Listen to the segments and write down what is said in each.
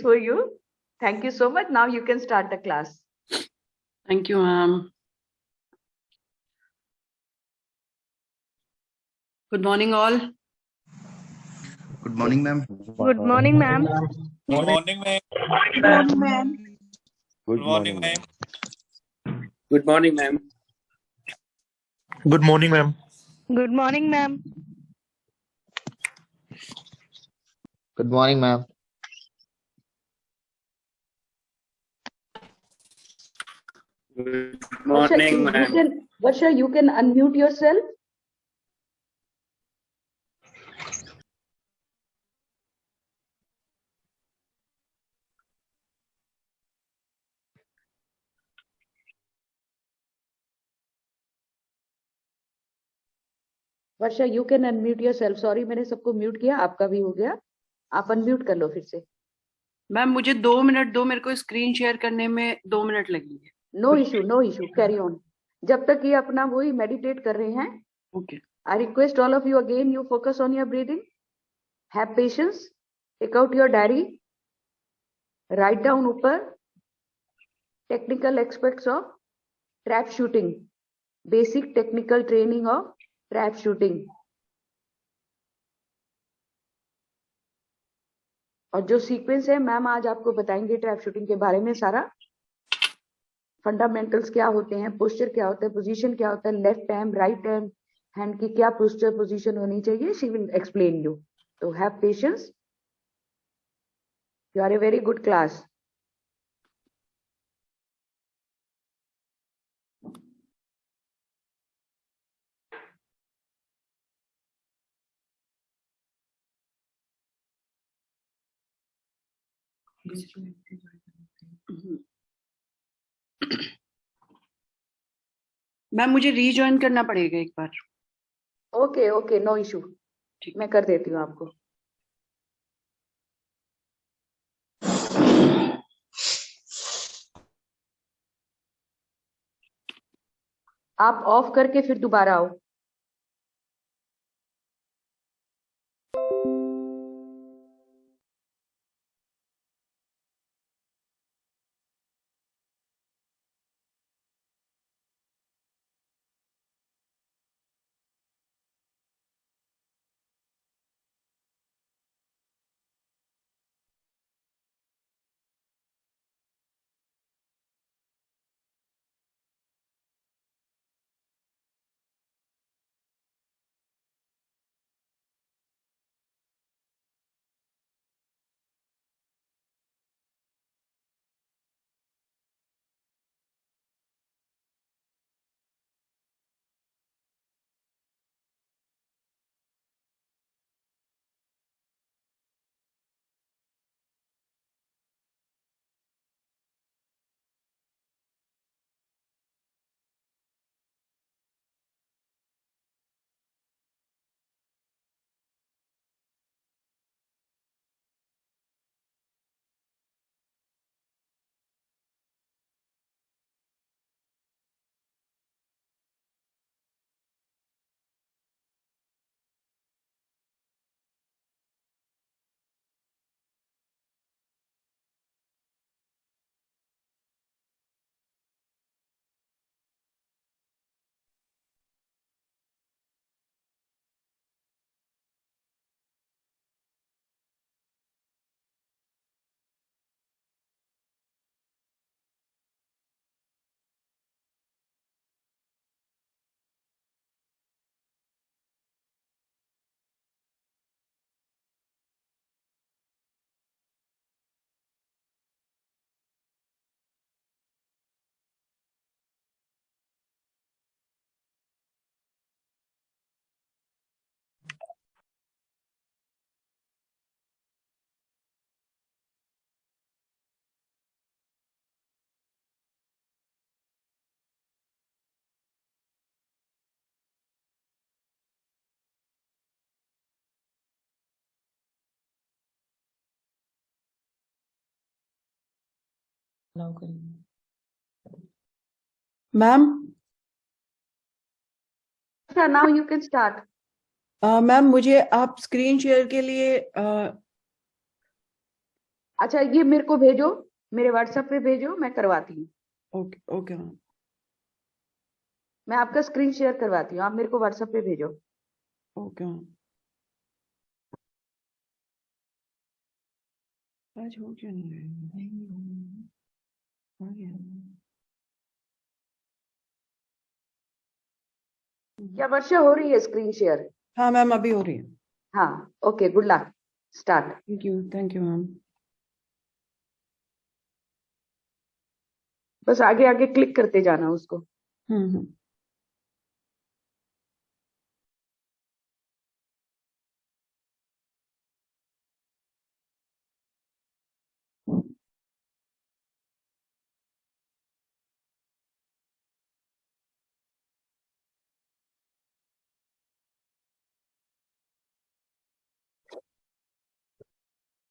space for you. Thank you so much. Now you can start the class. Thank you, ma'am. Good morning, all. Good morning, ma'am. Good morning, ma'am. Good morning, ma'am. Good morning, ma'am. Good morning, ma'am. Good morning, ma'am. Good morning, ma'am. Good morning, ma'am. Good morning, ma'am. Good morning, ma'am. Varsha, you can unmute yourself. Varsha, you can unmute yourself. Sorry, मैंने सबको mute किया, आपका भी हो गया. आप unmute कर लो फिर से. मैम मुझे 2 मिनट दो, मेरे को स्क्रीन शेयर करने में 2 मिनट लगेंगे. No issue, carry on. जब तक ये अपना वही मेडिटेट कर रहे हैं. Okay. I request all of you again, you focus on your breathing. Have patience. Take out your diary. Write down ऊपर technical aspects of trap shooting. Basic technical training of trap shooting. और जो sequence है ma'am आज आपको बताएंगे trap shooting के बारे में सारा. फंडामेंटल्स क्या होते हैं, पोस्चर क्या होता है, पोजीशन क्या होता है, लेफ्ट हैंड राइट हैंड की क्या पोस्चर पोजीशन होनी चाहिए. She will explain you. तो have patience. You are a very good class. Ma'am मुझे रीजॉइन करना पड़ेगा एक बार. Okay, no issue. मैं कर देती हूँ आपको. आप ऑफ करके फिर दोबारा आओ. Ma'am now you can start. Ma'am मुझे आप स्क्रीन शेयर के लिए अच्छा, ये मेरे को भेजो, मेरे व्हाट्सएप पे भेजो, मैं करवाती हूँ। Okay okay ma'am. मैं आपका स्क्रीन शेयर करवाती हूँ, आप मेरे को व्हाट्सएप पे भेजो। Okay ma'am. आज हो क्यों नहीं रहा है? हो गया। क्या वर्षा हो रही है स्क्रीन शेयर? हाँ मैम, अभी हो रही है। हाँ, okay, good luck, start. Thank you ma'am. बस आगे आगे क्लिक करते जाना उसको। Hmm.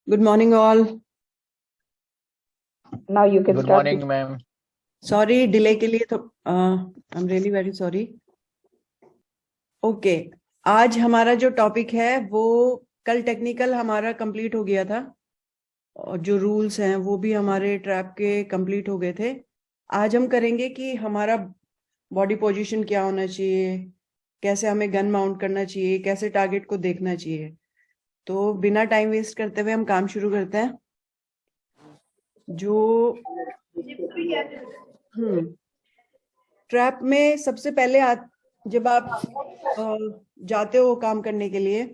Good morning all. Now you can Good start. morning, ma'am. Sorry delay के लिए, तो I am really very sorry. Okay, आज हमारा जो टॉपिक है वो कल टेक्निकल हमारा कंप्लीट हो गया था और जो रूल्स हैं वो भी हमारे ट्रैप के कंप्लीट हो गए थे। आज हम करेंगे कि हमारा बॉडी पोजीशन क्या होना चाहिए, कैसे हमें गन माउंट करना चाहिए, कैसे टारगेट को देखना चाहिए। तो बिना टाइम वेस्ट करते हुए हम काम शुरू करते हैं। जो ट्रैप में सबसे पहले जब आप जाते हो काम करने के लिए,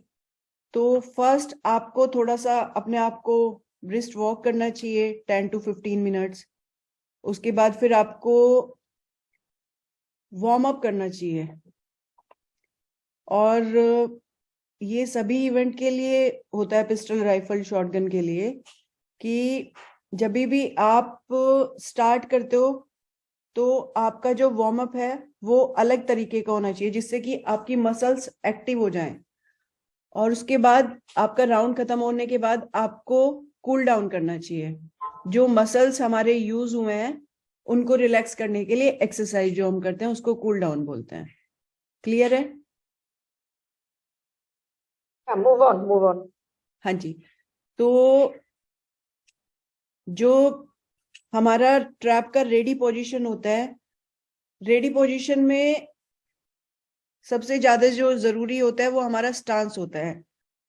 तो फर्स्ट आपको थोड़ा सा अपने आप को ब्रिस्क वॉक करना चाहिए 10 to 15 मिनट्स। उसके बाद फिर आपको वार्म अप करना चाहिए। और ये सभी इवेंट के लिए होता है, पिस्टल राइफल शॉटगन के लिए, कि जब भी आप स्टार्ट करते हो तो आपका जो वार्म अप है वो अलग तरीके का होना चाहिए, जिससे कि आपकी मसल्स एक्टिव हो जाएं। और उसके बाद आपका राउंड खत्म होने के बाद आपको कूल डाउन करना चाहिए। जो मसल्स हमारे यूज हुए हैं उनको रिलैक्स करने के लिए एक्सरसाइज जो हम करते हैं उसको कूल डाउन बोलते हैं। क्लियर है? Move on, move on. हाँ जी। तो जो हमारा ट्रैप का रेडी पोजीशन होता है, रेडी पोजीशन में सबसे ज्यादा जो जरूरी होता है वो हमारा स्टांस होता है।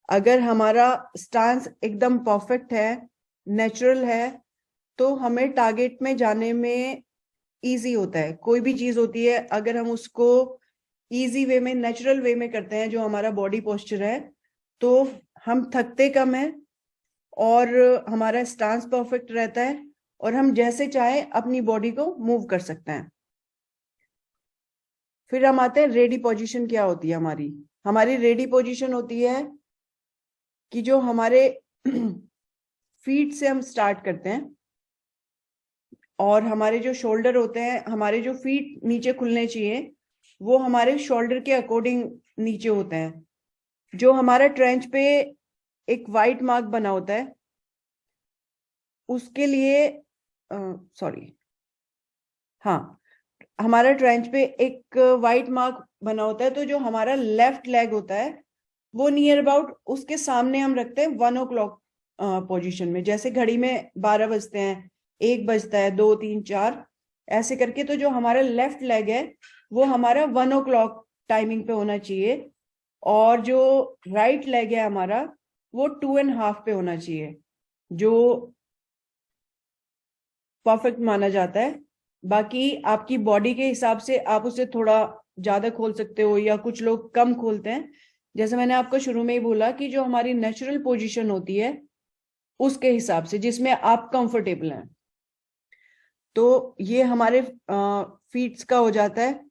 अगर हमारा स्टांस एकदम परफेक्ट है, नेचुरल है, तो हमें टारगेट में जाने में इजी होता है। कोई भी चीज होती है अगर हम उसको इजी वे में, नेचुरल वे में करते हैं, जो हमारा बॉडी पोस्चर है, तो हम थकते कम है और हमारा स्टांस परफेक्ट रहता है और हम जैसे चाहे अपनी बॉडी को मूव कर सकते हैं। फिर हम आते हैं रेडी पोजीशन क्या होती है हमारी। हमारी रेडी पोजीशन होती है कि जो हमारे फीट से हम स्टार्ट करते हैं और हमारे जो शोल्डर होते हैं, हमारे जो फीट नीचे खुलने चाहिए वो हमारे शोल्डर के अकॉर्डिंग नीचे होते हैं। जो हमारा ट्रेंच पे एक वाइट मार्क बना होता है उसके लिए, सॉरी, हाँ, हमारा ट्रेंच पे एक वाइट मार्क बना होता है, तो जो हमारा लेफ्ट लेग होता है वो नियर अबाउट उसके सामने हम रखते हैं 1 o'clock पोजीशन में। जैसे घड़ी में 12 बजते हैं, 1 बजता है, 2, 3, 4, ऐसे करके। तो जो हमारा लेफ्ट लेग है वो हमारा 1 o'clock टाइमिंग पे होना चाहिए और जो राइट लेग है हमारा वो 2.5 पे होना चाहिए, जो परफेक्ट माना जाता है। बाकी आपकी बॉडी के हिसाब से आप उसे थोड़ा ज्यादा खोल सकते हो या कुछ लोग कम खोलते हैं। जैसे मैंने आपको शुरू में ही बोला कि जो हमारी नेचुरल पोजीशन होती है उसके हिसाब से, जिसमें आप कंफर्टेबल हैं। तो ये हमारे फीट्स का हो जाता है।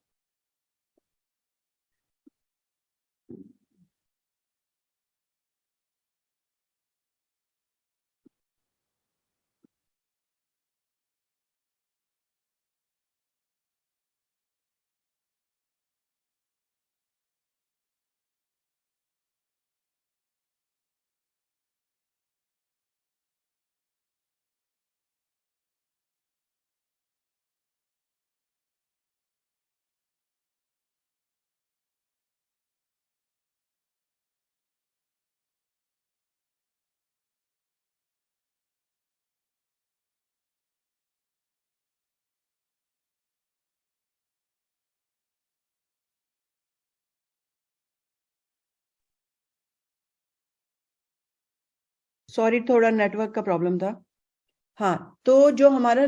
सॉरी, थोड़ा नेटवर्क का प्रॉब्लम था। हाँ, तो जो हमारा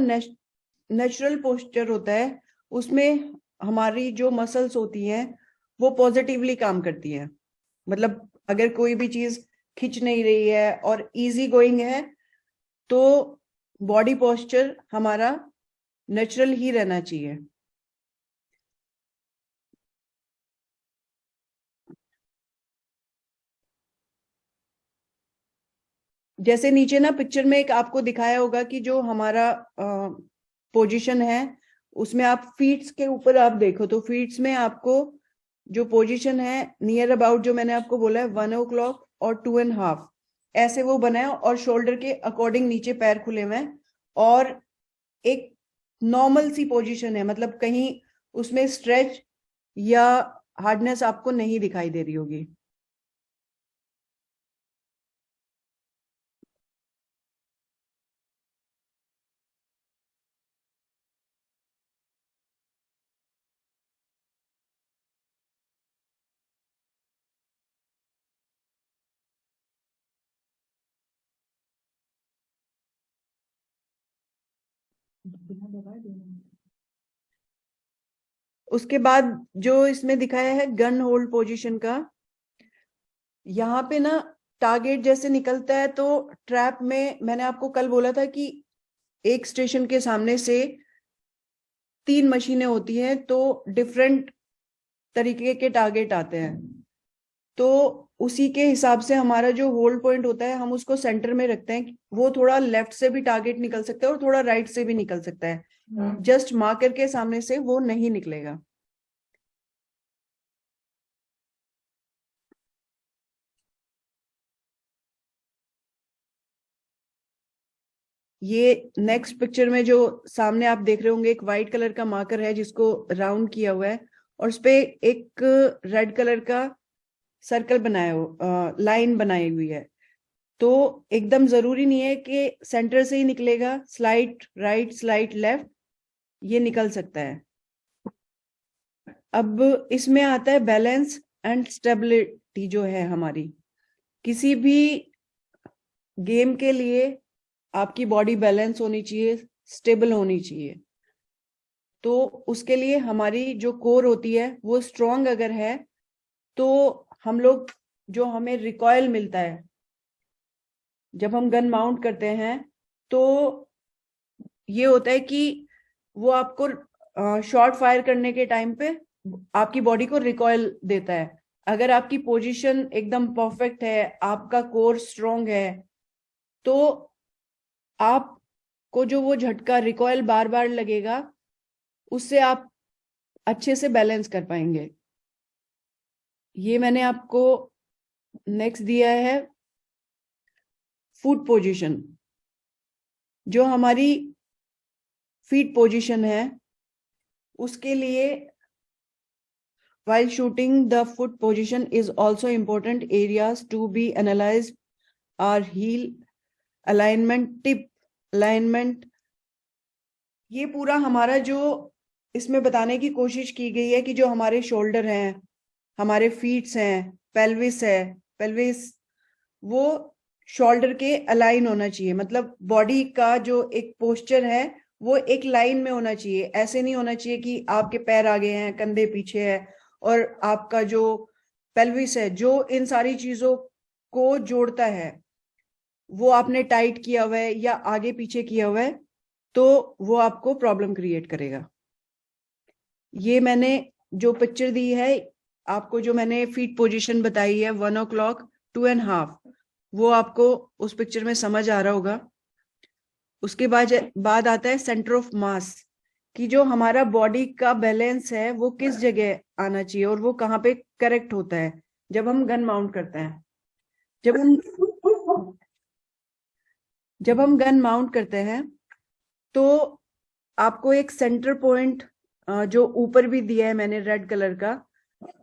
नेचुरल पोस्चर होता है उसमें हमारी जो मसल्स होती हैं वो पॉजिटिवली काम करती हैं। मतलब अगर कोई भी चीज खिंच नहीं रही है और इजी गोइंग है तो बॉडी पोस्चर हमारा नेचुरल ही रहना चाहिए। जैसे नीचे ना पिक्चर में एक आपको दिखाया होगा कि जो हमारा पोजीशन है उसमें आप फीट्स के ऊपर आप देखो तो फीट्स में आपको जो पोजीशन है नियर अबाउट जो मैंने आपको बोला है 1 o'clock और 2.5 ऐसे वो बना है और शोल्डर के अकॉर्डिंग नीचे पैर खुले हुए हैं और एक नॉर्मल सी पोजीशन है, मतलब कहीं उसमें स्ट्रेच या हार्डनेस आपको नहीं दिखाई दे रही होगी। उसके बाद जो इसमें दिखाया है गन होल्ड पोजीशन का, यहाँ पे ना टारगेट जैसे निकलता है तो ट्रैप में मैंने आपको कल बोला था कि एक स्टेशन के सामने से 3 मशीनें होती हैं तो डिफरेंट तरीके के टारगेट आते हैं। तो उसी के हिसाब से हमारा जो होल्ड पॉइंट होता है हम उसको सेंटर में रखते हैं। वो थोड़ा लेफ्ट से भी टारगेट निकल सकता है और थोड़ा राइट से भी निकल सकता है, जस्ट मार्कर के सामने से वो नहीं निकलेगा। ये नेक्स्ट पिक्चर में जो सामने आप देख रहे होंगे एक व्हाइट कलर का मार्कर है जिसको राउंड किया हुआ है और उस पे एक रेड कलर का सर्कल बनाया हो, लाइन बनाई हुई है। तो एकदम जरूरी नहीं है कि सेंटर से ही निकलेगा, स्लाइड राइट स्लाइड लेफ्ट ये निकल सकता है। अब इसमें आता है बैलेंस एंड स्टेबिलिटी जो है हमारी। किसी भी गेम के लिए आपकी बॉडी बैलेंस होनी चाहिए, स्टेबल होनी चाहिए। तो उसके लिए हमारी जो कोर होती है वो स्ट्रांग अगर है तो हम लोग जो हमें रिकॉयल मिलता है जब हम गन माउंट करते हैं तो ये होता है कि वो आपको शॉट फायर करने के टाइम पे आपकी बॉडी को रिकॉयल देता है। अगर आपकी पोजीशन एकदम परफेक्ट है, आपका कोर स्ट्रांग है, तो आपको जो वो झटका रिकॉयल बार बार लगेगा उससे आप अच्छे से बैलेंस कर पाएंगे। ये मैंने आपको नेक्स्ट दिया है फुट पोजीशन। जो हमारी फीट पोजीशन है उसके लिए while shooting the foot position is also important areas to be analyzed are heel alignment, tip alignment। ये पूरा हमारा जो इसमें बताने की कोशिश की गई है कि जो हमारे शोल्डर हैं, हमारे फीट्स हैं, पेल्विस है, पेल्विस वो शोल्डर के अलाइन होना चाहिए। मतलब बॉडी का जो एक पोस्चर है वो एक लाइन में होना चाहिए। ऐसे नहीं होना चाहिए कि आपके पैर आगे हैं, कंधे पीछे है और आपका जो पेल्विस है जो इन सारी चीजों को जोड़ता है वो आपने टाइट किया हुआ है या आगे पीछे किया हुआ है तो वो आपको प्रॉब्लम क्रिएट करेगा। ये मैंने जो पिक्चर दी है आपको, जो मैंने फीट पोजीशन बताई है 1 o'clock 2.5, वो आपको उस पिक्चर में समझ आ रहा होगा। उसके बाद आता है सेंटर ऑफ मास कि जो हमारा बॉडी का बैलेंस है वो किस जगह आना चाहिए और वो कहाँ पे करेक्ट होता है जब हम गन माउंट करते हैं। जब हम गन माउंट करते हैं तो आपको एक सेंटर पॉइंट जो ऊपर भी दिया है मैंने रेड कलर का,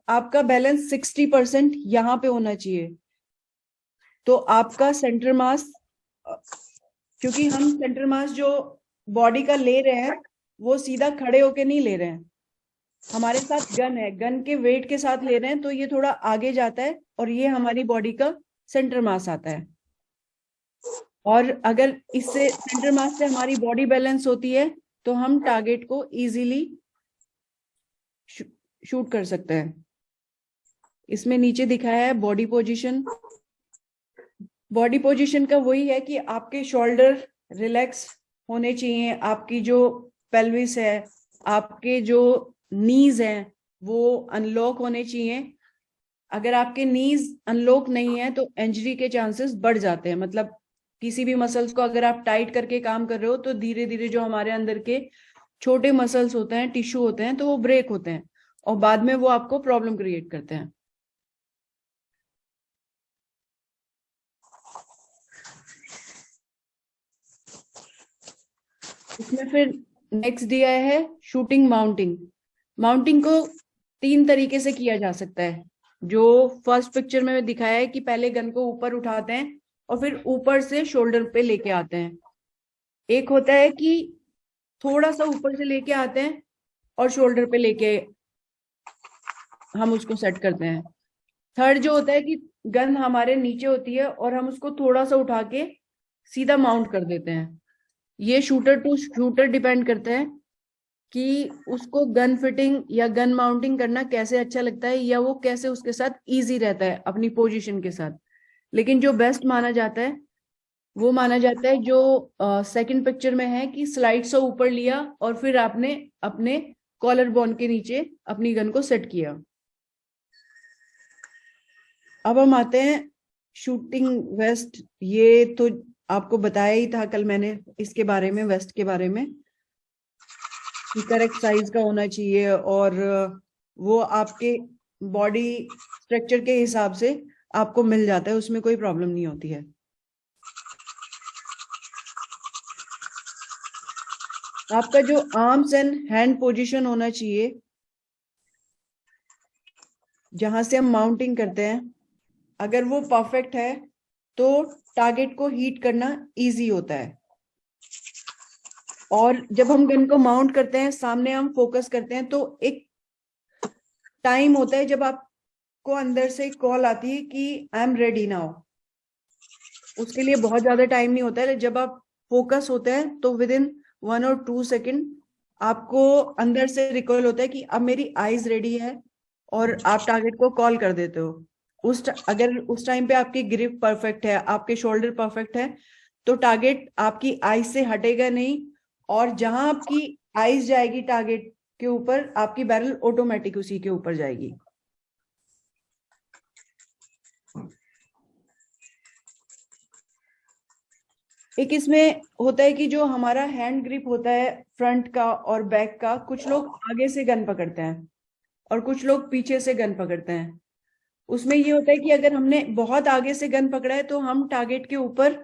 आपका बैलेंस 60% यहाँ पे होना चाहिए। तो आपका सेंटर मास, क्योंकि हम सेंटर मास जो बॉडी का ले रहे हैं वो सीधा खड़े होके नहीं ले रहे हैं, हमारे साथ गन है, गन के वेट के साथ ले रहे हैं तो ये थोड़ा आगे जाता है और ये हमारी बॉडी का सेंटर मास आता है। और अगर इससे सेंटर मास से हमारी बॉडी बैलेंस होती है तो हम टारगेट को इजीली शूट कर सकते हैं। इसमें नीचे दिखाया है बॉडी पोजीशन। बॉडी पोजीशन का वही है कि आपके शोल्डर रिलैक्स होने चाहिए, आपकी जो पेल्विस है, आपके जो नीज हैं वो अनलॉक होने चाहिए। अगर आपके नीज अनलॉक नहीं है तो इंजरी के चांसेस बढ़ जाते हैं। मतलब किसी भी मसल्स को अगर आप टाइट करके काम कर रहे हो तो धीरे धीरे जो हमारे अंदर के छोटे मसल्स होते हैं, टिश्यू होते हैं, तो वो ब्रेक होते हैं और बाद में वो आपको प्रॉब्लम क्रिएट करते हैं। इसमें फिर नेक्स्ट दिया है शूटिंग माउंटिंग। माउंटिंग को 3 तरीके से किया जा सकता है। जो फर्स्ट पिक्चर में दिखाया है कि पहले गन को ऊपर उठाते हैं और फिर ऊपर से शोल्डर पे लेके आते हैं। एक होता है कि थोड़ा सा ऊपर से लेके आते हैं और शोल्डर पे लेके हम उसको सेट करते हैं। थर्ड जो होता है कि गन हमारे नीचे होती है और हम उसको थोड़ा सा उठा के सीधा माउंट कर देते हैं। ये शूटर टू शूटर डिपेंड करता है कि उसको गन फिटिंग या गन माउंटिंग करना कैसे अच्छा लगता है या वो कैसे उसके साथ इजी रहता है अपनी पोजीशन के साथ। लेकिन जो बेस्ट माना जाता है वो माना जाता है जो सेकंड पिक्चर में है कि स्लाइड से ऊपर लिया और फिर आपने अपने कॉलर बोन के नीचे अपनी गन को सेट किया। अब हम आते हैं शूटिंग वेस्ट। ये तो आपको बताया ही था कल मैंने इसके बारे में, वेस्ट के बारे में, कि करेक्ट साइज का होना चाहिए और वो आपके बॉडी स्ट्रक्चर के हिसाब से आपको मिल जाता है, उसमें कोई प्रॉब्लम नहीं होती है। आपका जो आर्म्स एंड हैंड पोजीशन होना चाहिए जहां से हम माउंटिंग करते हैं, अगर वो परफेक्ट है तो टारगेट को हीट करना इजी होता है। और जब हम गन को माउंट करते हैं, सामने हम फोकस करते हैं, तो एक टाइम होता है जब आपको अंदर से कॉल आती है कि आई एम रेडी नाउ। उसके लिए बहुत ज्यादा टाइम नहीं होता है। जब आप फोकस होते हैं तो विद इन 1 और 2 सेकेंड आपको अंदर से रिकॉल होता है कि अब मेरी आईज रेडी है और आप टारगेट को कॉल कर देते हो। अगर उस टाइम पे आपकी ग्रिप परफेक्ट है, आपके शोल्डर परफेक्ट है, तो टारगेट आपकी आईज से हटेगा नहीं और जहां आपकी आईज जाएगी टारगेट के ऊपर, आपकी बैरल ऑटोमेटिक उसी के ऊपर जाएगी। एक इसमें होता है कि जो हमारा हैंड ग्रिप होता है फ्रंट का और बैक का, कुछ लोग आगे से गन पकड़ते हैं और कुछ लोग पीछे से गन पकड़ते हैं। उसमें ये होता है कि अगर हमने बहुत आगे से गन पकड़ा है तो हम टारगेट के ऊपर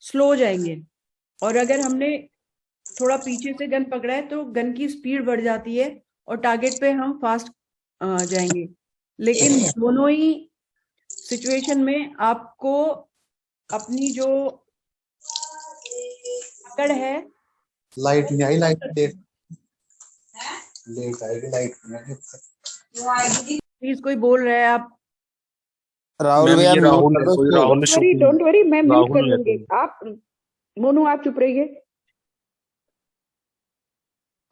स्लो जाएंगे और अगर हमने थोड़ा पीछे से गन पकड़ा है तो गन की स्पीड बढ़ जाती है और टारगेट पे हम फास्ट जाएंगे। लेकिन दोनों ही सिचुएशन में आपको अपनी जो पकड़ है, लाइट नहीं आई, लाइट लेट आएगी, लाइट नहीं आई। प्लीज कोई बोल रहा है आप? राहुल मैम, भैया ये राहुल है, कोई राहुल डोंट वरी, मैं म्यूट कर राहुल है दूंगी। आप मोनू आप चुप रहिए।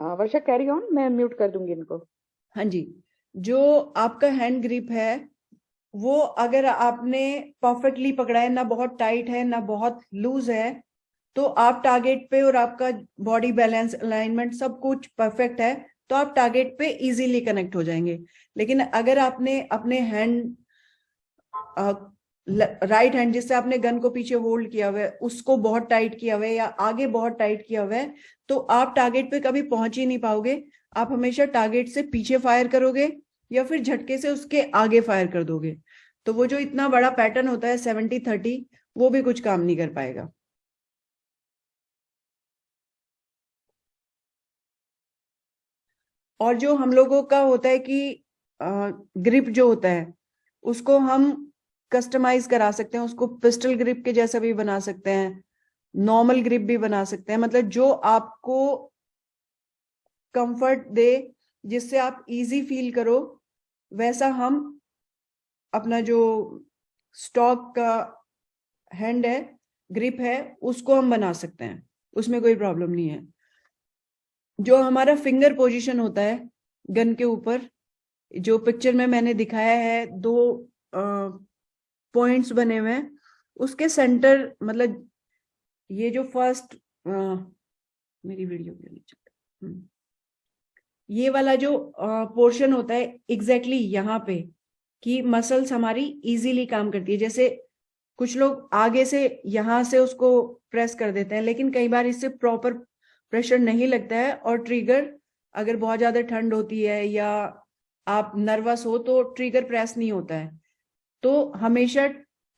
वर्षा कैरी ऑन, मैं म्यूट कर दूंगी इनको। हाँ जी, जो आपका हैंड ग्रिप है वो अगर आपने परफेक्टली पकड़ा है, ना बहुत टाइट है ना बहुत लूज है, तो आप टारगेट पे और आपका बॉडी बैलेंस अलाइनमेंट सब कुछ परफेक्ट है तो आप टारगेट पे इजीली कनेक्ट हो जाएंगे। लेकिन अगर आपने अपने हैंड राइट हैंड जिससे आपने गन को पीछे होल्ड किया हुआ है उसको बहुत टाइट किया हुआ है या आगे बहुत टाइट किया हुआ है, तो आप टारगेट पे कभी पहुंच ही नहीं पाओगे। आप हमेशा टारगेट से पीछे फायर करोगे या फिर झटके से उसके आगे फायर कर दोगे। तो वो जो इतना बड़ा पैटर्न होता है 70-30, वो भी कुछ काम नहीं कर पाएगा। और जो हम लोगों का होता है कि ग्रिप जो होता है उसको हम कस्टमाइज करा सकते हैं, उसको पिस्टल ग्रिप के जैसा भी बना सकते हैं, नॉर्मल ग्रिप भी बना सकते हैं। मतलब जो आपको कंफर्ट दे, जिससे आप इजी फील करो, वैसा हम अपना जो स्टॉक का हैंड है ग्रिप है उसको हम बना सकते हैं, उसमें कोई प्रॉब्लम नहीं है। जो हमारा फिंगर पोजीशन होता है गन के ऊपर, जो पिक्चर में मैंने दिखाया है, 2 पॉइंट्स बने हुए हैं, उसके सेंटर मतलब ये जो फर्स्ट मेरी वीडियो के नीचे ये वाला जो पोर्शन होता है एग्जैक्टली यहाँ पे कि मसल्स हमारी इजीली काम करती है। जैसे कुछ लोग आगे से यहाँ से उसको प्रेस कर देते हैं, लेकिन कई बार इससे प्रॉपर प्रेशर नहीं लगता है, और ट्रिगर अगर बहुत ज्यादा ठंड होती है या आप नर्वस हो तो ट्रिगर प्रेस नहीं होता है। तो हमेशा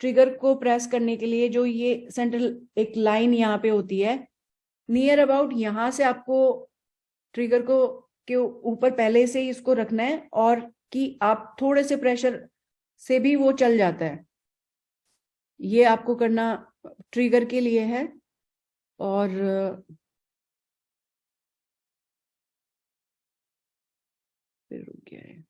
ट्रिगर को प्रेस करने के लिए जो ये सेंट्रल एक लाइन यहाँ पे होती है, नियर अबाउट यहाँ से आपको ट्रिगर को के ऊपर पहले से ही इसको रखना है, और कि आप थोड़े से प्रेशर से भी वो चल जाता है। ये आपको करना ट्रिगर के लिए है। और फिर रुक गया है।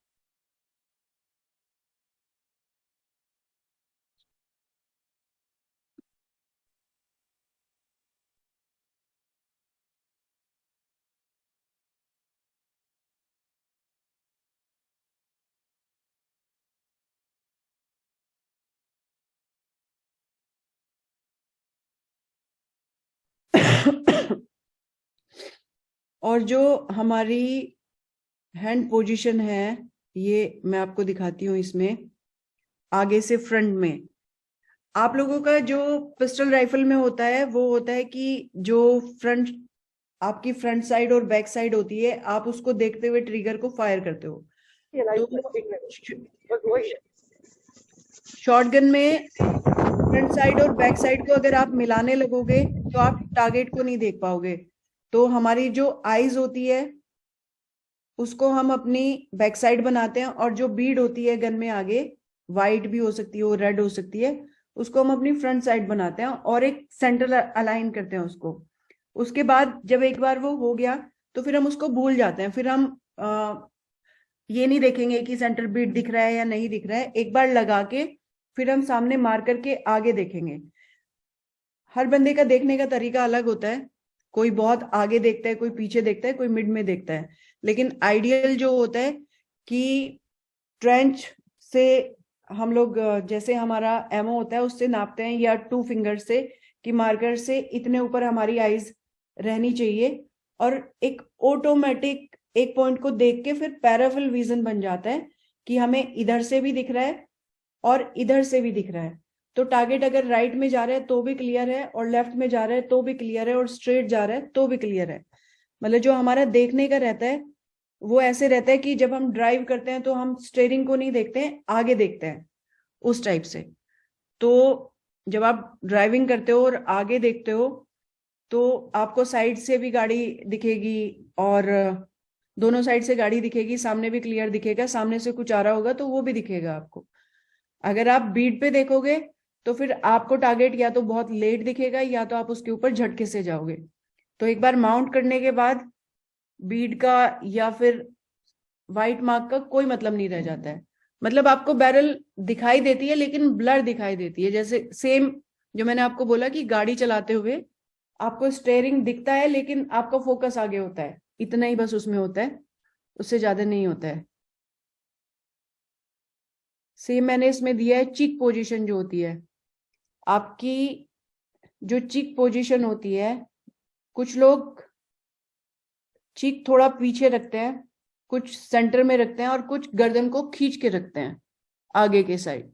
और जो हमारी हैंड पोजीशन है, ये मैं आपको दिखाती हूँ। इसमें आगे से फ्रंट में आप लोगों का जो पिस्टल राइफल में होता है वो होता है कि जो फ्रंट आपकी फ्रंट साइड और बैक साइड होती है, आप उसको देखते हुए ट्रिगर को फायर करते हो। तो शॉटगन में फ्रंट साइड और बैक साइड को अगर आप मिलाने लगोगे तो आप टारगेट को नहीं देख पाओगे। तो हमारी जो आईज होती है उसको हम अपनी बैक साइड बनाते हैं, और जो बीड होती है गन में आगे, वाइट भी हो सकती है और रेड हो सकती है, उसको हम अपनी फ्रंट साइड बनाते हैं और एक सेंटर अलाइन करते हैं उसको। उसके बाद जब एक बार वो हो गया तो फिर हम उसको भूल जाते हैं। फिर हम ये नहीं देखेंगे कि सेंटर बीट दिख रहा है या नहीं दिख रहा है। एक बार लगा के फिर हम सामने मार करके आगे देखेंगे। हर बंदे का देखने का तरीका अलग होता है, कोई बहुत आगे देखता है, कोई पीछे देखता है, कोई मिड में देखता है। लेकिन आइडियल जो होता है कि ट्रेंच से हम लोग जैसे हमारा एमओ होता है उससे नापते हैं, या 2 फिंगर से कि मार्कर से इतने ऊपर हमारी आईज रहनी चाहिए, और एक ऑटोमेटिक एक पॉइंट को देख के फिर पैराफिल विजन बन जाता है कि हमें इधर से भी दिख रहा है और इधर से भी दिख रहा है। तो टारगेट अगर राइट में जा रहा है तो भी क्लियर है, और लेफ्ट में जा रहा है तो भी क्लियर है, और स्ट्रेट जा रहा है तो भी क्लियर है। मतलब जो हमारा देखने का रहता है वो ऐसे रहता है कि जब हम ड्राइव करते हैं तो हम स्टीयरिंग को नहीं देखते हैं, आगे देखते हैं, उस टाइप से। तो जब आप ड्राइविंग करते हो और आगे देखते हो तो आपको साइड से भी गाड़ी दिखेगी और दोनों साइड से गाड़ी दिखेगी, सामने भी क्लियर दिखेगा, सामने से कुछ आ रहा होगा तो वो भी दिखेगा आपको। अगर आप बीट पे देखोगे तो फिर आपको टारगेट या तो बहुत लेट दिखेगा या तो आप उसके ऊपर झटके से जाओगे। तो एक बार माउंट करने के बाद बीट का या फिर वाइट मार्क का कोई मतलब नहीं रह जाता है। मतलब आपको बैरल दिखाई देती है लेकिन ब्लर दिखाई देती है। जैसे सेम जो मैंने आपको बोला कि गाड़ी चलाते हुए आपको स्टीयरिंग दिखता है लेकिन आपका फोकस आगे होता है, इतना ही बस उसमें होता है, उससे ज्यादा नहीं होता है। सेम मैंने इसमें दिया है चिक पोजीशन जो होती है आपकी। जो चिक पोजीशन होती है, कुछ लोग चिक थोड़ा पीछे रखते हैं, कुछ सेंटर में रखते हैं और कुछ गर्दन को खींच के रखते हैं आगे के साइड।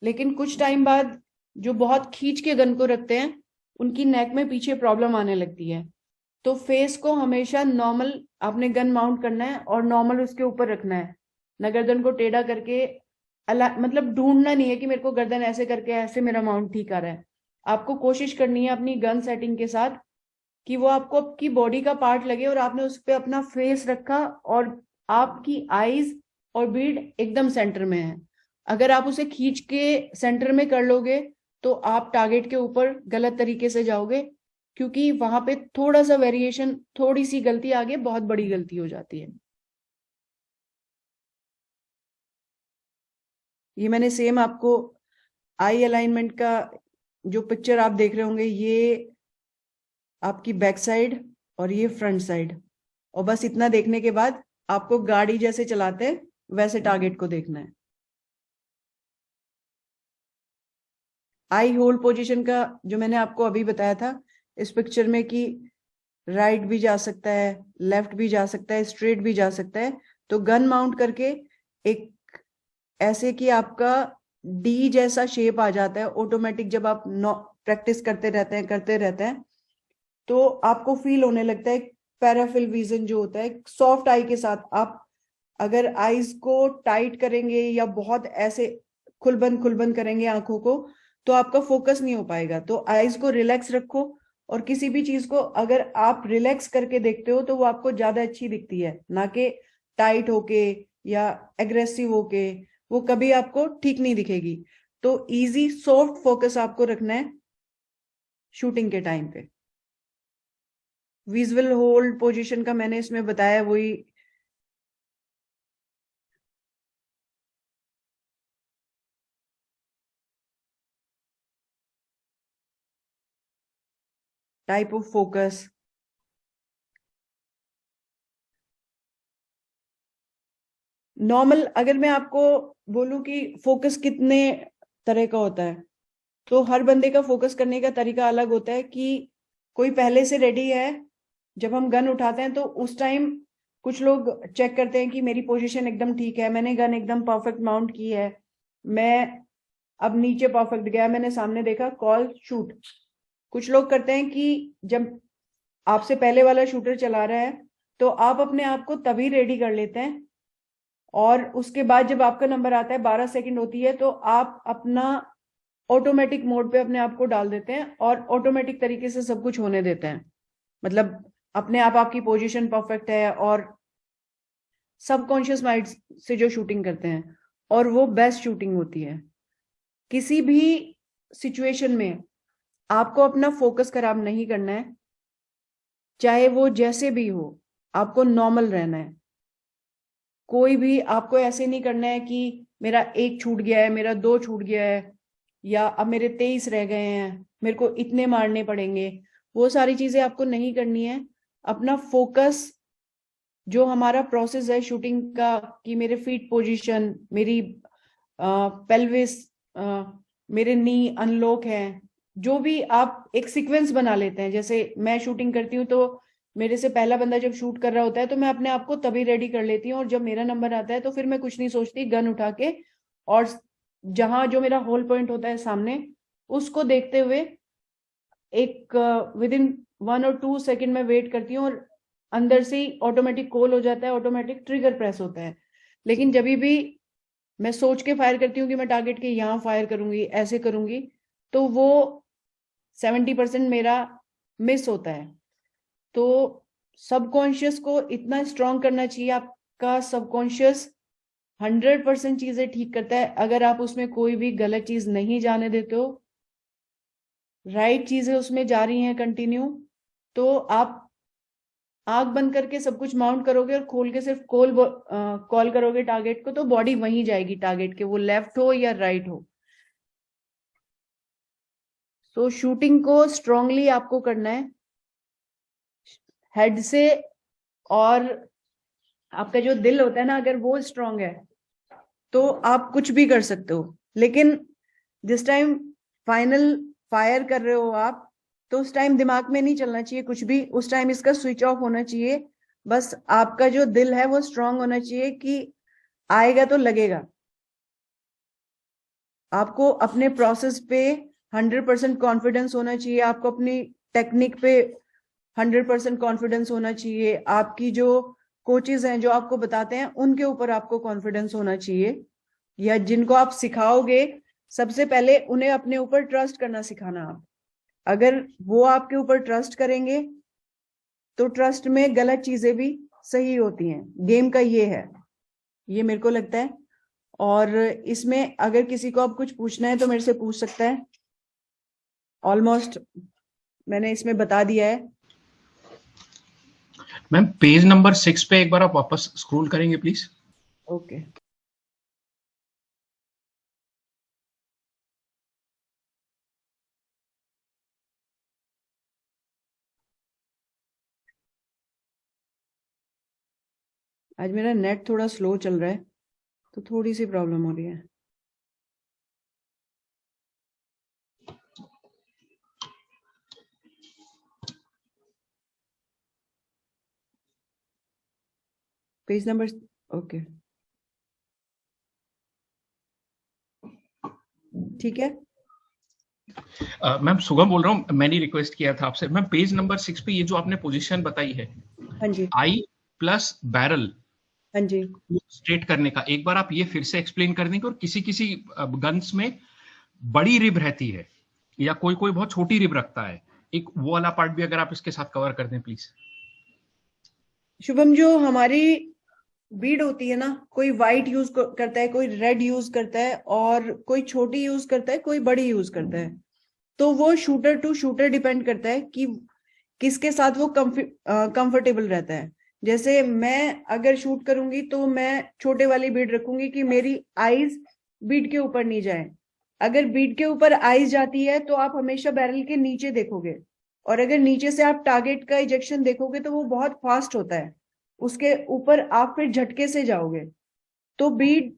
लेकिन कुछ टाइम बाद जो बहुत खींच के गन को रखते हैं उनकी नेक में पीछे प्रॉब्लम आने लगती है। तो फेस को हमेशा नॉर्मल आपने गन माउंट करना है और नॉर्मल उसके ऊपर रखना है, न गर्दन को टेढ़ा करके। मतलब ढूंढना नहीं है कि मेरे को गर्दन ऐसे करके ऐसे मेरा माउंट ठीक आ रहा है। आपको कोशिश करनी है अपनी गन सेटिंग के साथ कि वो आपको आपकी बॉडी का पार्ट लगे और आपने उस पर अपना फेस रखा और आपकी आईज और बीड एकदम सेंटर में है। अगर आप उसे खींच के सेंटर में कर लोगे तो आप टारगेट के ऊपर गलत तरीके से जाओगे, क्योंकि वहां पे थोड़ा सा वेरिएशन, थोड़ी सी गलती आगे बहुत बड़ी गलती हो जाती है। ये मैंने सेम आपको आई अलाइनमेंट का जो पिक्चर आप देख रहे होंगे ये आपकी बैक साइड और ये फ्रंट साइड, और बस इतना देखने के बाद आपको गाड़ी जैसे चलाते हैं वैसे टारगेट को देखना है। आई होल्ड पोजीशन का जो मैंने आपको अभी बताया था इस पिक्चर में कि राइट भी जा सकता है, लेफ्ट भी जा सकता है, स्ट्रेट भी जा सकता है। तो गन माउंट करके एक ऐसे कि आपका डी जैसा शेप आ जाता है ऑटोमेटिक, जब आप प्रैक्टिस करते रहते हैं तो आपको फील होने लगता है पैराफिल विजन जो होता है सॉफ्ट आई के साथ। आप अगर आईज को टाइट करेंगे या बहुत ऐसे खुल बंद करेंगे आंखों को तो आपका फोकस नहीं हो पाएगा। तो आईज को रिलैक्स रखो, और किसी भी चीज को अगर आप रिलैक्स करके देखते हो तो वो आपको ज्यादा अच्छी दिखती है, ना कि टाइट होके या एग्रेसिव होके, वो कभी आपको ठीक नहीं दिखेगी। तो इजी सॉफ्ट फोकस आपको रखना है शूटिंग के टाइम पे। विजुअल होल्ड पोजीशन का मैंने इसमें बताया वही टाइप ऑफ फोकस। नॉर्मल अगर मैं आपको बोलूं कि फोकस कितने तरह का होता है, तो हर बंदे का फोकस करने का तरीका अलग होता है। कि कोई पहले से रेडी है, जब हम गन उठाते हैं तो उस टाइम कुछ लोग चेक करते हैं कि मेरी पोजीशन एकदम ठीक है, मैंने गन एकदम परफेक्ट माउंट की है, मैं अब नीचे परफेक्ट गया, मैंने सामने देखा, कॉल शूट। कुछ लोग करते हैं कि जब आपसे पहले वाला शूटर चला रहा है तो आप अपने आप को तभी रेडी कर लेते हैं, और उसके बाद जब आपका नंबर आता है 12 सेकंड होती है तो आप अपना ऑटोमेटिक मोड पे अपने आप को डाल देते हैं और ऑटोमेटिक तरीके से सब कुछ होने देते हैं। मतलब अपने आप आपकी पोजीशन परफेक्ट है, और सबकॉन्शियस माइंड से जो शूटिंग करते हैं और वो बेस्ट शूटिंग होती है। किसी भी सिचुएशन में आपको अपना फोकस खराब नहीं करना है, चाहे वो जैसे भी हो, आपको नॉर्मल रहना है। कोई भी आपको ऐसे नहीं करना है कि मेरा एक छूट गया है, मेरा दो छूट गया है, या अब मेरे 23 रह गए हैं, मेरे को इतने मारने पड़ेंगे। वो सारी चीजें आपको नहीं करनी है। अपना फोकस जो हमारा प्रोसेस है शूटिंग का, कि मेरे फीट पोजीशन, मेरी पेल्विस, मेरे नी अनलॉक है, जो भी आप एक सीक्वेंस बना लेते हैं। जैसे मैं शूटिंग करती हूँ तो मेरे से पहला बंदा जब शूट कर रहा होता है तो मैं अपने आप को तभी रेडी कर लेती हूँ, और जब मेरा नंबर आता है तो फिर मैं कुछ नहीं सोचती, गन उठा के और जहां जो मेरा होल पॉइंट होता है सामने, उसको देखते हुए एक विद इन 1 और 2 सेकंड में वेट करती हूँ, और अंदर से ही ऑटोमेटिक कॉल हो जाता है, ऑटोमेटिक ट्रिगर प्रेस होता है। लेकिन जब भी मैं सोच के फायर करती हूँ कि मैं टारगेट के यहाँ फायर करूंगी, ऐसे करूंगी, तो वो 70% मेरा मिस होता है। तो सबकॉन्शियस को इतना स्ट्रॉन्ग करना चाहिए। आपका सबकॉन्शियस 100% चीजें ठीक करता है। अगर आप उसमें कोई भी गलत चीज नहीं जाने देते हो, राइट चीजें उसमें जा रही हैं कंटिन्यू, तो आप आंख बंद करके सब कुछ माउंट करोगे और खोल के सिर्फ कॉल करोगे टारगेट को, तो बॉडी वहीं जाएगी टारगेट के, वो लेफ्ट हो या राइट हो। तो शूटिंग को स्ट्रांगली आपको करना है हेड से, और आपका जो दिल होता है ना, अगर वो स्ट्रांग है तो आप कुछ भी कर सकते हो। लेकिन जिस टाइम फाइनल फायर कर रहे हो आप, तो उस टाइम दिमाग में नहीं चलना चाहिए कुछ भी, उस टाइम इसका स्विच ऑफ होना चाहिए। बस आपका जो दिल है वो स्ट्रांग होना चाहिए कि आएगा तो लगेगा। आपको अपने प्रोसेस पे 100% कॉन्फिडेंस होना चाहिए, आपको अपनी टेक्निक पे 100% कॉन्फिडेंस होना चाहिए, आपकी जो कोचेज हैं जो आपको बताते हैं उनके ऊपर आपको कॉन्फिडेंस होना चाहिए, या जिनको आप सिखाओगे सबसे पहले उन्हें अपने ऊपर ट्रस्ट करना सिखाना। आप अगर वो आपके ऊपर ट्रस्ट करेंगे तो ट्रस्ट में गलत चीजें भी सही होती हैं। गेम का ये है, ये मेरे को लगता है। और इसमें अगर किसी को अब कुछ पूछना है तो मेरे से पूछ सकता है। ऑलमोस्ट मैंने इसमें बता दिया है। मैम पेज नंबर 6 पे एक बार आप वापस स्क्रॉल करेंगे प्लीज। ओके। आज मेरा नेट थोड़ा स्लो चल रहा है तो थोड़ी सी प्रॉब्लम हो रही है। पेज नंबर ओके ठीक है। मैम सुगम बोल रहा हूँ, मैंने रिक्वेस्ट किया था आपसे। मैम पेज नंबर 6 पे ये जो आपने पोजीशन बताई है, हाँ जी आई प्लस बैरल हाँ जी स्ट्रेट करने का, एक बार आप ये फिर से एक्सप्लेन कर देंगे। और किसी किसी गन्स में बड़ी रिब रहती है या कोई कोई बहुत छोटी रिब रखता है, एक वो वाला पार्ट भी अगर आप इसके साथ कवर कर दें प्लीज। शुभम, जो हमारी बीड होती है ना, कोई वाइट यूज करता है, कोई रेड यूज करता है, और कोई छोटी यूज करता है, कोई बड़ी यूज करता है। तो वो शूटर टू शूटर डिपेंड करता है कि किसके साथ वो कंफर्टेबल रहता है। जैसे मैं अगर शूट करूंगी तो मैं छोटे वाली बीड रखूंगी कि मेरी आईज बीड के ऊपर नहीं जाए। अगर बीड के ऊपर आईज जाती है तो आप हमेशा बैरल के नीचे देखोगे, और अगर नीचे से आप टारगेट का इजेक्शन देखोगे तो वो बहुत फास्ट होता है, उसके ऊपर आप फिर झटके से जाओगे। तो बीड,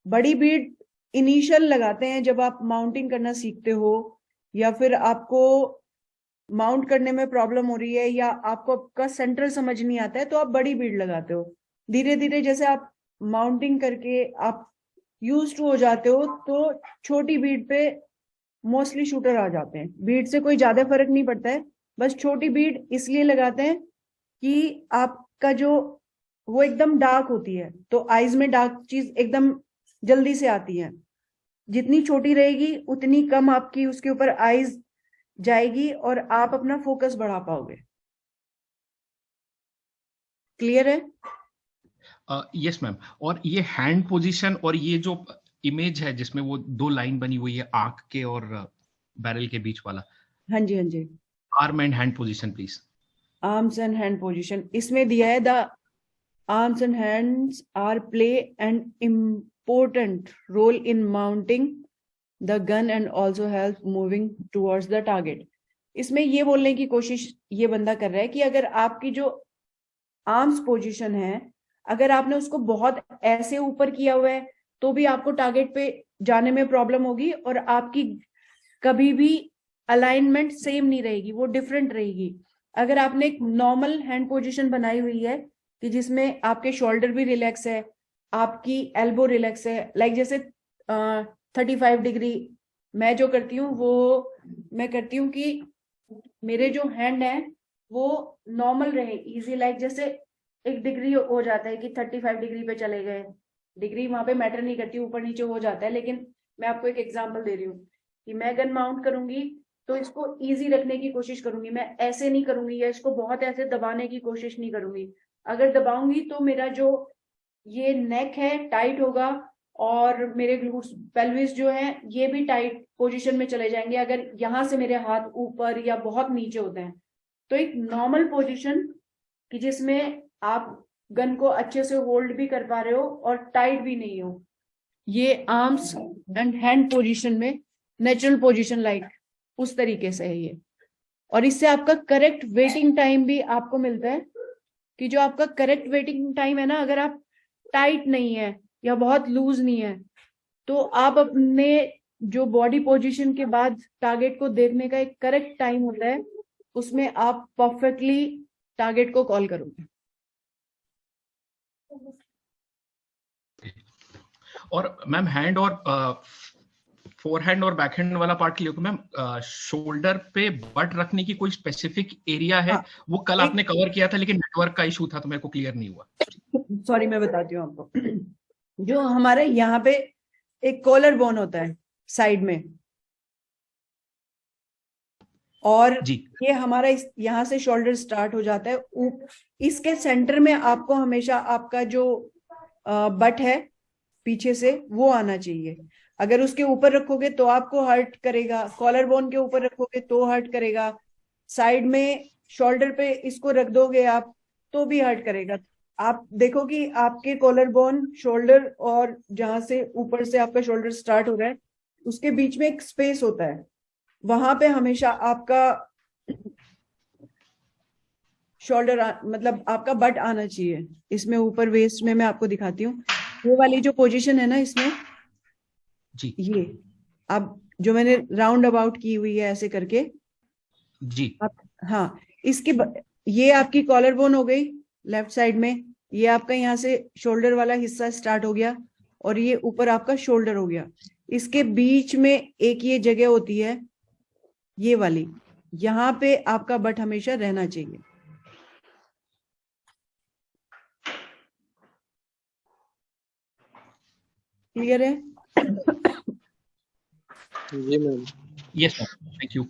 बड़ी बीड इनिशियल लगाते हैं जब आप माउंटिंग करना सीखते हो, या फिर आपको माउंट करने में प्रॉब्लम हो रही है, या आपको आपका सेंटर समझ नहीं आता है, तो आप बड़ी बीड लगाते हो। धीरे धीरे जैसे आप माउंटिंग करके आप यूज टू हो जाते हो तो छोटी बीड पे मोस्टली शूटर आ जाते हैं। बीड से कोई ज्यादा फर्क नहीं पड़ता है, बस छोटी बीड इसलिए लगाते हैं कि आपका जो वो एकदम डार्क होती है, तो आईज में डार्क चीज एकदम जल्दी से आती है। जितनी छोटी रहेगी उतनी कम आपकी उसके ऊपर आईज जाएगी और आप अपना फोकस बढ़ा पाओगे। क्लियर है? Yes ma'am. और ये हैंड पोजीशन और ये जो इमेज है जिसमें वो दो लाइन बनी हुई है आंख के और बैरल के बीच वाला, हाँ जी हाँ जी। Arm and hand position please. Arms and hand position इसमें दिया है, the arms and hands are play an important role in mounting the gun and also help moving towards the target. इसमें ये बोलने की कोशिश ये बंदा कर रहा है कि अगर आपकी जो आर्म्स पोजीशन है, अगर आपने उसको बहुत ऐसे ऊपर किया हुआ है तो भी आपको टारगेट पे जाने में प्रॉब्लम होगी, और आपकी कभी भी अलाइनमेंट सेम नहीं रहेगी, वो डिफरेंट रहेगी। अगर आपने एक नॉर्मल हैंड पोजीशन बनाई हुई है कि जिसमें आपके शोल्डर भी रिलैक्स है, आपकी एल्बो रिलैक्स है, लाइक जैसे 35 डिग्री मैं जो करती हूँ वो मैं करती हूँ कि मेरे जो हैंड है वो नॉर्मल रहे, इजी, लाइक जैसे 1 डिग्री हो जाता है कि 35 डिग्री पे चले गए, डिग्री वहां पे मैटर नहीं करती, ऊपर नीचे हो जाता है। लेकिन मैं आपको एक एग्जांपल दे रही हूँ कि मैं गन माउंट करूंगी तो इसको इजी रखने की कोशिश करूंगी, मैं ऐसे नहीं करूंगी या इसको बहुत ऐसे दबाने की कोशिश नहीं करूंगी। अगर दबाऊंगी तो मेरा जो ये नेक है टाइट होगा, और मेरे ग्लूट्स पेल्विस जो है ये भी टाइट पोजीशन में चले जाएंगे अगर यहाँ से मेरे हाथ ऊपर या बहुत नीचे होते हैं। तो एक नॉर्मल पोजीशन कि जिसमें आप गन को अच्छे से होल्ड भी कर पा रहे हो और टाइट भी नहीं हो, ये आर्म्स एंड हैंड पोजीशन में नेचुरल पोजीशन लाइक उस तरीके से है ये। और इससे आपका करेक्ट वेटिंग टाइम भी आपको मिलता है कि जो आपका करेक्ट वेटिंग टाइम है ना, अगर आप टाइट नहीं है या बहुत लूज नहीं है तो आप अपने जो बॉडी पोजीशन के बाद टारगेट को देखने का एक करेक्ट टाइम होता है, उसमें आप परफेक्टली टारगेट को कॉल करोगे। और मैम हैंड और फोरहैंड और बैकहैंड वाला पार्ट के लिए मैम शोल्डर पे बट रखने की कोई स्पेसिफिक एरिया है? हाँ, वो कल आपने कवर किया था लेकिन नेटवर्क का इशू था तो मेरे को क्लियर नहीं हुआ। सॉरी, मैं बताती हूँ आपको। जो हमारे यहाँ पे एक कॉलर बोन होता है साइड में, और जी ये हमारा यहाँ से शोल्डर स्टार्ट हो जाता है। इसके सेंटर में आपको हमेशा आपका जो बट है पीछे से वो आना चाहिए। अगर उसके ऊपर रखोगे तो आपको हर्ट करेगा, कॉलर बोन के ऊपर रखोगे तो हर्ट करेगा, साइड में शोल्डर पे इसको रख दोगे आप तो भी हर्ट करेगा। आप देखो कि आपके कॉलर बोन, शोल्डर और जहां से ऊपर से आपका शोल्डर स्टार्ट हो रहा है उसके बीच में एक स्पेस होता है, वहां पे हमेशा आपका शोल्डर मतलब आपका बट आना चाहिए इसमें, ऊपर वेस्ट में मैं आपको दिखाती हूँ। ये वाली जो पोजीशन है ना इसमें, जी ये अब जो मैंने राउंड अबाउट की हुई है ऐसे करके, जी आप, हाँ, ये आपकी कॉलर बोन हो गई लेफ्ट साइड में, ये आपका यहाँ से शोल्डर वाला हिस्सा स्टार्ट हो गया और ये ऊपर आपका शोल्डर हो गया। इसके बीच में एक ये जगह होती है ये वाली, यहाँ पे आपका बट हमेशा रहना चाहिए। क्लियर है? जी ma'am. Yes ma'am, thank you.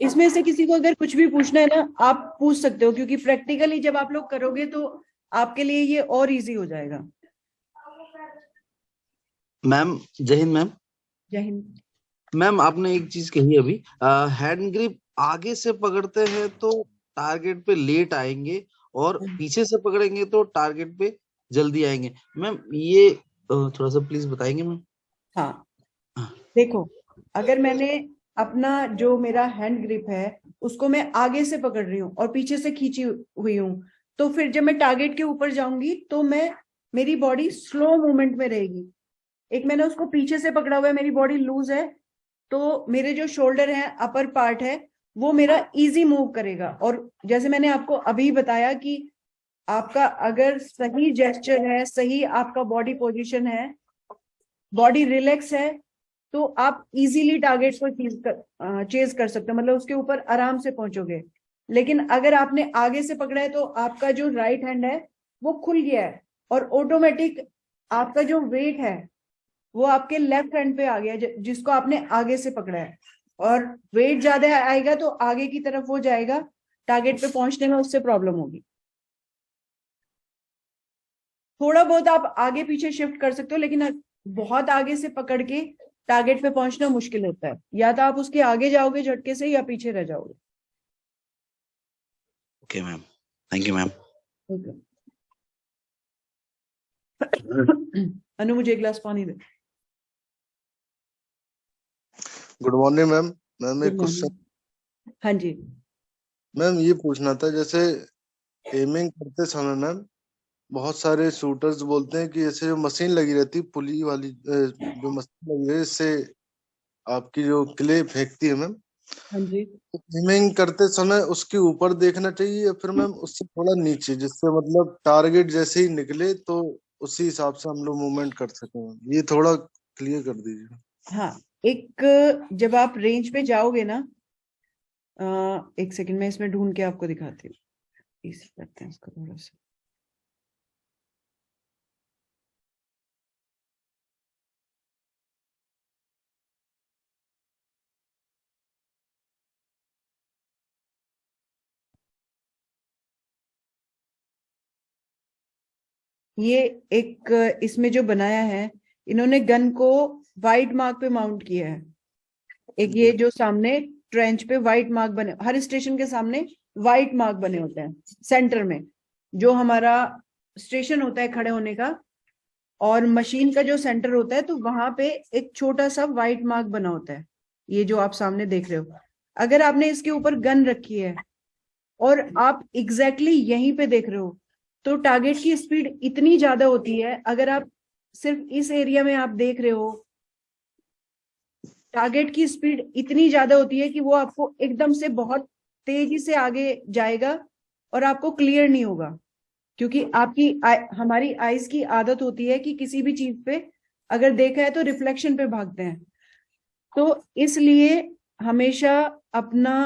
इसमें से किसी को अगर कुछ भी पूछना है ना, आप पूछ सकते हो, क्योंकि प्रैक्टिकली जब आप लोग करोगे तो आपके लिए ये और इजी हो जाएगा। मैम जय हिंद। मैम जय हिंद। मैम आपने एक चीज कही अभी, हैंड ग्रिप आगे से पकड़ते हैं तो टारगेट पे लेट आएंगे और पीछे से पकड़ेंगे तो टारगेट पे जल्दी आएंगे। मैम ये थोड़ा सा प्लीज बताएंगे मैम। हाँ, देखो, अगर मैंने अपना जो मेरा हैंड ग्रिप है उसको मैं आगे से पकड़ रही हूँ और पीछे से खींची हुई हूँ, तो फिर जब मैं टारगेट के ऊपर जाऊंगी तो मेरी बॉडी स्लो मूवमेंट में रहेगी। एक मैंने उसको पीछे से पकड़ा हुआ है, मेरी बॉडी लूज है, तो मेरे जो शोल्डर है, अपर पार्ट है, वो मेरा इजी मूव करेगा। और जैसे मैंने आपको अभी बताया कि आपका अगर सही जेस्चर है, सही आपका बॉडी पोजीशन है, बॉडी रिलैक्स है, तो आप इजीली टारगेट को चेज कर सकते हो, मतलब उसके ऊपर आराम से पहुंचोगे। लेकिन अगर आपने आगे से पकड़ा है तो आपका जो राइट हैंड है वो खुल गया है और ऑटोमेटिक आपका जो वेट है वो आपके लेफ्ट हैंड पे आ गया, जिसको आपने आगे से पकड़ा है, और वेट ज्यादा आएगा तो आगे की तरफ वो जाएगा, टारगेट पे पहुंचने में उससे प्रॉब्लम होगी। थोड़ा बहुत आप आगे पीछे शिफ्ट कर सकते हो, लेकिन बहुत आगे से पकड़ के टारगेट पे पहुंचना मुश्किल होता है। या तो आप उसके आगे जाओगे झटके से या पीछे रह जाओगे। Okay ma'am, thank you ma'am. Anu मुझे एक गिलास पानी दे। Good morning ma'am. मैम एक Good क्वेश्चन। morning. हाँ जी। मैम ये पूछना था, जैसे एमिंग करते समय मैम बहुत सारे शूटर्स बोलते हैं कि जैसे जो मशीन लगी रहती है पुली वाली, जो मशीन लगी है इससे आपकी जो क्ले फेंकती है मैम, हाँ जी। एमिंग करते समय उसके ऊपर देखना चाहिए या फिर मैम उससे थोड़ा नीचे, जिससे मतलब टारगेट जैसे ही निकले तो उसी हिसाब से हम लोग मूवमेंट कर सकें? ये थोड़ा क्लियर कर दीजिए। हाँ, एक जब आप रेंज पे जाओगे ना, एक सेकंड में इसमें ढूंढ के आपको दिखाती हूँ, इसी करते हैं इसको थोड़ा सा। ये एक इसमें जो बनाया है, इन्होंने गन को वाइट मार्क पे माउंट किया है। एक ये जो सामने ट्रेंच पे वाइट मार्क बने, हर स्टेशन के सामने वाइट मार्क बने होते हैं सेंटर में, जो हमारा स्टेशन होता है खड़े होने का, और मशीन का जो सेंटर होता है, तो वहां पे एक छोटा सा वाइट मार्क बना होता है, ये जो आप सामने देख रहे हो। अगर आपने इसके ऊपर गन रखी है और आप एग्जैक्टली यहीं पे देख रहे हो, तो टारगेट की स्पीड इतनी ज्यादा होती है। अगर आप सिर्फ इस एरिया में आप देख रहे हो, टारगेट की स्पीड इतनी ज्यादा होती है कि वो आपको एकदम से बहुत तेजी से आगे जाएगा और आपको क्लियर नहीं होगा, क्योंकि हमारी आईज की आदत होती है कि किसी भी चीज पे अगर देखा है तो रिफ्लेक्शन पे भागते हैं। तो इसलिए हमेशा अपना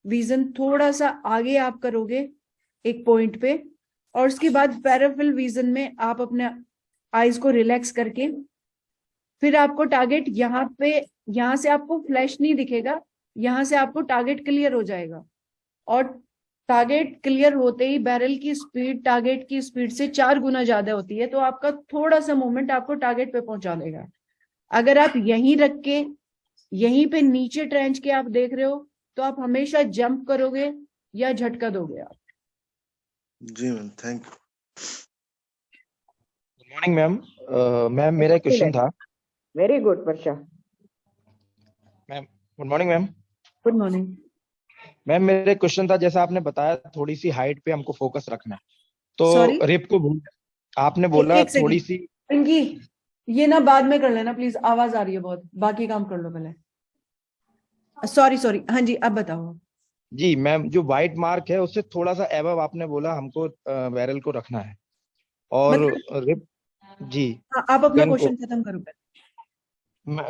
विजन थोड़ा सा आगे आप करोगे एक पॉइंट पे, और उसके बाद पैराफिल विजन में आप अपने आईज को रिलैक्स करके फिर आपको टारगेट यहाँ से आपको फ्लैश नहीं दिखेगा, यहाँ से आपको टारगेट क्लियर हो जाएगा। और टारगेट क्लियर होते ही बैरल की स्पीड टारगेट की स्पीड से 4 गुना ज्यादा होती है, तो आपका थोड़ा सा मूवमेंट आपको टारगेट पे पहुंचा देगा। अगर आप यहीं रख के यहीं पे नीचे ट्रेंच के आप देख रहे हो, तो आप हमेशा जंप करोगे या झटका दोगे आप। जी ma'am, thank you. Good morning ma'am. Ma'am मेरा एक क्वेश्चन था। Very good Varsha. Ma'am good morning ma'am. Good morning. Ma'am मेरे क्वेश्चन था, जैसा आपने बताया थोड़ी सी हाइट पे हमको फोकस रखना है, तो Sorry? रिप को आपने बोला एक थोड़ी सेकंड सी। पिंकी, ये ना बाद में कर लेना प्लीज, आवाज आ रही है बहुत, बाकी काम कर लो पहले। सॉरी, हाँ जी अब बताओ। जी मैम, जो व्हाइट मार्क है उससे थोड़ा सा एबव आपने बोला हमको बैरल को रखना है, और मतलब रिप जी आप अपना गन को क्वेश्चन खत्म करो पहले।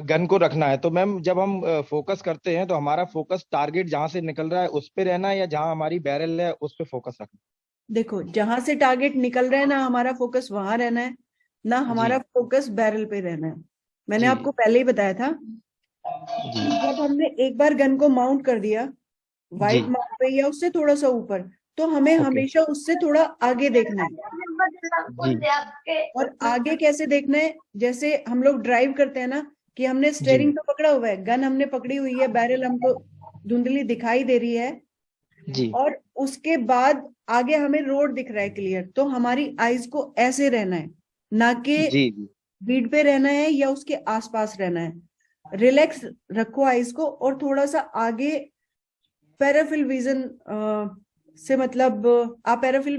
गन को रखना है। तो मैम जब हम फोकस करते हैं तो हमारा फोकस टारगेट जहां से निकल रहा है उस पे रहना है, या जहां हमारी बैरल है उस पे फोकस रखना देखो, जहां से टारगेट निकल रहा है ना हमारा फोकस वहां रहना है, ना हमारा फोकस बैरल पे रहना है। मैंने जी आपको पहले ही बताया था जी कि जब हमने एक बार गन को माउंट कर दिया जी व्हाइट मार्क पे या उससे थोड़ा सा ऊपर, तो हमें ओके हमेशा उससे थोड़ा आगे देखना है। जी और आगे कैसे देखना है, जैसे हम लोग ड्राइव करते हैं ना, कि हमने जी स्टेयरिंग तो पकड़ा हुआ है, गन हमने पकड़ी हुई है, बैरल हमको धुंधली दिखाई दे रही है, जी और उसके बाद आगे हमें रोड दिख रहा है क्लियर, तो हमारी आईज को ऐसे रहना है, ना कि जी जी बीट पे रहना है या उसके आसपास रहना है। रिलैक्स रखो आईज को, और थोड़ा सा आगे पैराफिल विजन से, मतलब आप पैराफिल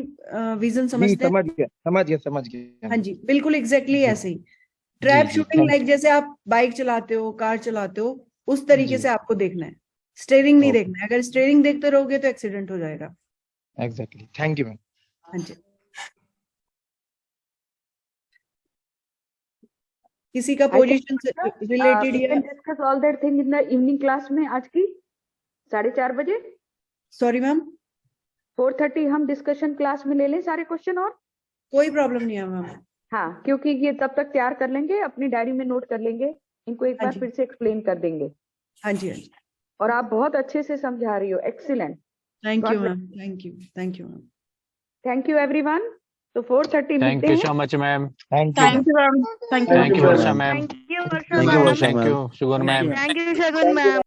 विजन जी समझते हैं? समझ गया हाँ जी, बिल्कुल एग्जैक्टली जी ऐसे ही। ट्रैप जी शूटिंग थैंक लाइक जैसे आप बाइक चलाते हो, कार चलाते हो, उस तरीके जी से आपको देखना है, स्टेयरिंग नहीं ओके देखना है। अगर स्टेयरिंग देखते रहोगे तो एक्सीडेंट हो जाएगा। Exactly, thank you ma'am. हाँ जी, किसी का I can पोजीशन से रिलेटेड we या? can discuss all that thing in the evening class में आज की 4:30 बजे। सॉरी मैम, 4:30 हम डिस्कशन क्लास में ले लें सारे क्वेश्चन, और कोई प्रॉब्लम नहीं है मैम। हाँ, क्योंकि ये तब तक तैयार कर लेंगे, अपनी डायरी में नोट कर लेंगे, इनको एक हाँ बार जी फिर से एक्सप्लेन कर देंगे। हाँ जी हाँ जी, और आप बहुत अच्छे से समझा रही हो, excellent. Thank you God ma'am, thank you ma'am. Thank you everyone. तो 4:30 Thank मिलते you हैं। so much, ma'am. Thank you Thank you, ma'am. Thank you Thank you, ma'am. Varsha, ma'am. Thank you, Varsha, thank you ma'am. Varsha Thank ma'am. you, Sugar, ma'am. Thank you, Shagun, ma'am.